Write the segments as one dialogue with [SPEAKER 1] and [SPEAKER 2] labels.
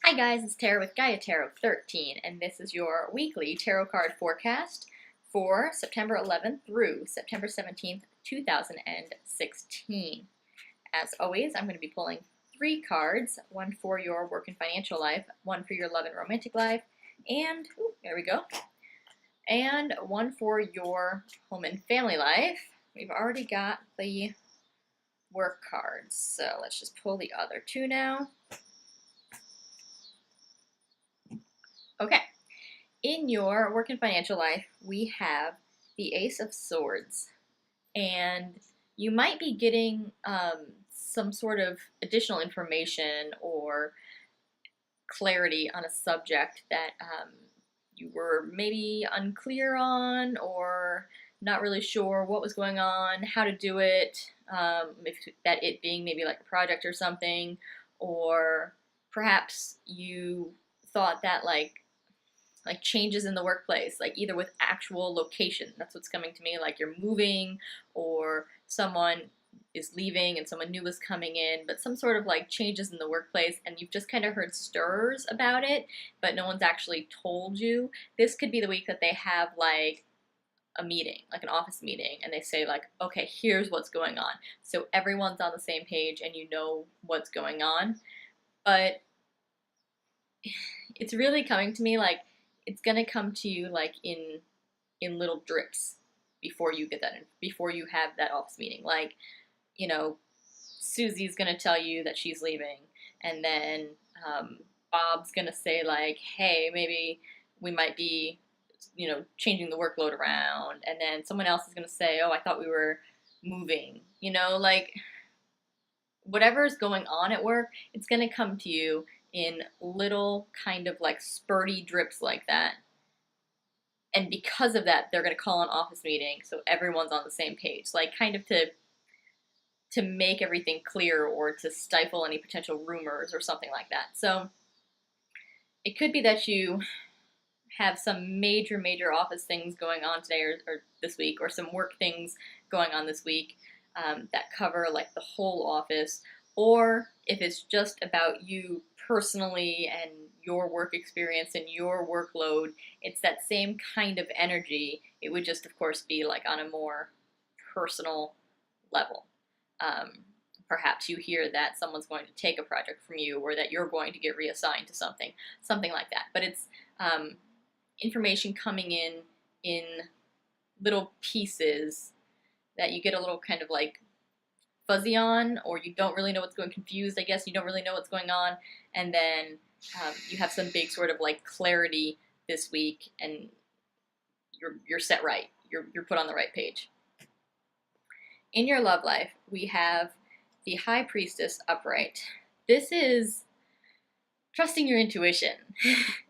[SPEAKER 1] Hi guys, it's Tara with Gaia Tarot 13, and this is your weekly tarot card forecast for September 11th through September 17th, 2016. As always, I'm going to be pulling three cards, one for your work and financial life, one for your love and romantic life, and, there we go, and one for your home and family life. We've already got the work cards, so let's just pull the other two now. Okay. In your work and financial life, we have the Ace of Swords, and you might be getting some sort of additional information or clarity on a subject that you were maybe unclear on or not really sure what was going on, how to do it, if that it being maybe like a project or something, or perhaps you thought that like changes in the workplace, like either with actual location, that's what's coming to me, like you're moving or someone is leaving and someone new is coming in, but some sort of like changes in the workplace and you've just kind of heard stirs about it, but no one's actually told you. This could be the week that they have like a meeting, like an office meeting, and they say like, okay, here's what's going on. So everyone's on the same page and you know what's going on. But it's really coming to me like it's gonna come to you like in little drips before you get that in, before you have that office meeting. Like, you know, Susie's gonna tell you that she's leaving, and then Bob's gonna say like, hey, maybe we might be, changing the workload around, and then someone else is gonna say, oh, I thought we were moving. Like whatever's going on at work, it's gonna come to you in little kind of like spurty drips like that. And because of that, they're going to call an office meeting so everyone's on the same page, like kind of to make everything clear or to stifle any potential rumors or something like that. So it could be that you have some major office things going on today or this week, or some work things going on this week that cover like the whole office, or if it's just about you personally and your work experience and your workload, it's that same kind of energy. It would just, of course, be like on a more personal level. Um, Perhaps you hear that someone's going to take a project from you, or that you're going to get reassigned to something like that. But it's information coming in little pieces that you get a little kind of like fuzzy on, or you don't really know what's going confused, I guess. You don't really know what's going on, and then you have some big sort of like clarity this week, and you're set right. You're put on the right page. In your love life, we have the High Priestess upright. This is trusting your intuition.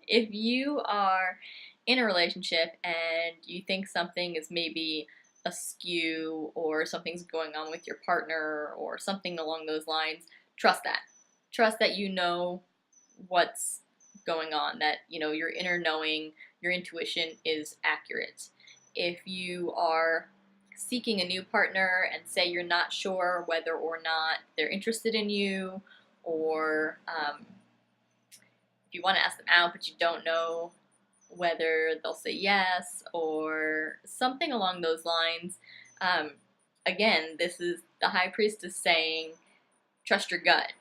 [SPEAKER 1] If you are in a relationship and you think something is maybe askew, or something's going on with your partner or something along those lines, trust that. Trust that you know what's going on, that your inner knowing, your intuition is accurate. If you are seeking a new partner and say you're not sure whether or not they're interested in you, or if you want to ask them out but you don't know whether they'll say yes or something along those lines, again, this is the High Priestess saying, trust your gut.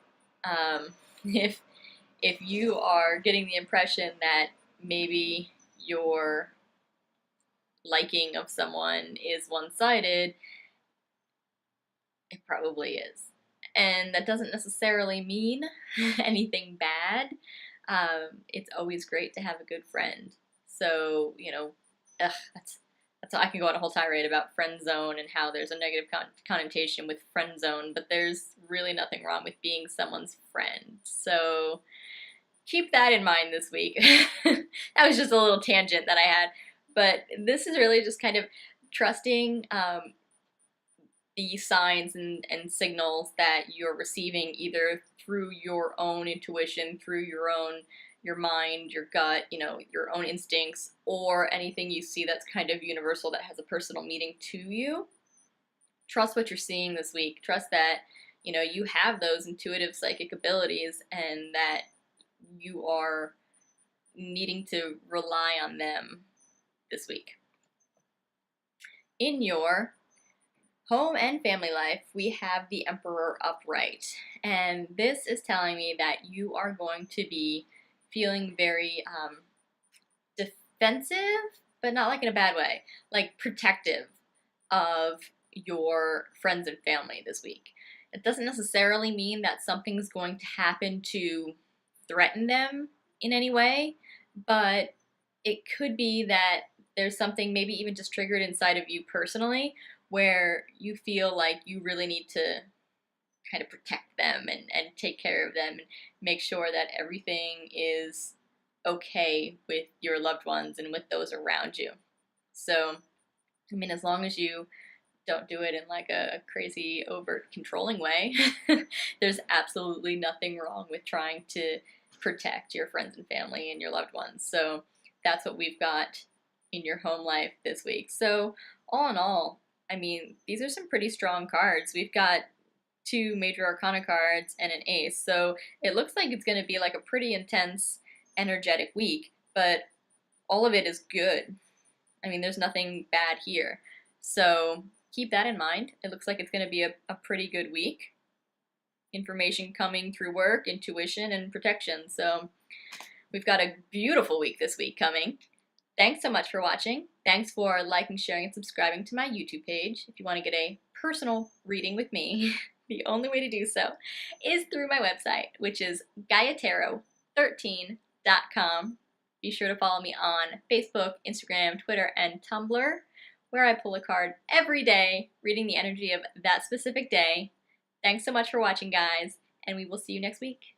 [SPEAKER 1] If you are getting the impression that maybe your liking of someone is one-sided, it probably is. And that doesn't necessarily mean anything bad. It's always great to have a good friend. So, that's I can go on a whole tirade about friend zone and how there's a negative connotation with friend zone, but there's really nothing wrong with being someone's friend. So keep that in mind this week. That was just a little tangent that I had, but this is really just kind of trusting the signs and signals that you're receiving, either through your own intuition, through your mind, your gut, your own instincts, or anything you see that's kind of universal that has a personal meaning to you. Trust what you're seeing this week. Trust that you have those intuitive psychic abilities, and that you are needing to rely on them this week. In your home and family life, we have the Emperor upright, and this is telling me that you are going to be feeling very defensive, but not like in a bad way, like protective of your friends and family this week. It doesn't necessarily mean that something's going to happen to threaten them in any way, but it could be that there's something maybe even just triggered inside of you personally where you feel like you really need to kind of protect them and take care of them and make sure that everything is okay with your loved ones and with those around you. So, I mean, as long as you don't do it in like a crazy, overt, controlling way, there's absolutely nothing wrong with trying to protect your friends and family and your loved ones. So that's what we've got in your home life this week. So all in all, I mean, these are some pretty strong cards. We've got 2 major arcana cards and an ace. So it looks like it's going to be like a pretty intense, energetic week, but all of it is good. I mean, there's nothing bad here. So keep that in mind. It looks like it's going to be a pretty good week. Information coming through work, intuition, and protection. So we've got a beautiful week this week coming. Thanks so much for watching. Thanks for liking, sharing, and subscribing to my YouTube page. If you want to get a personal reading with me, the only way to do so is through my website, which is GaiaTarot13.com. Be sure to follow me on Facebook, Instagram, Twitter, and Tumblr, where I pull a card every day, reading the energy of that specific day. Thanks so much for watching, guys, and we will see you next week.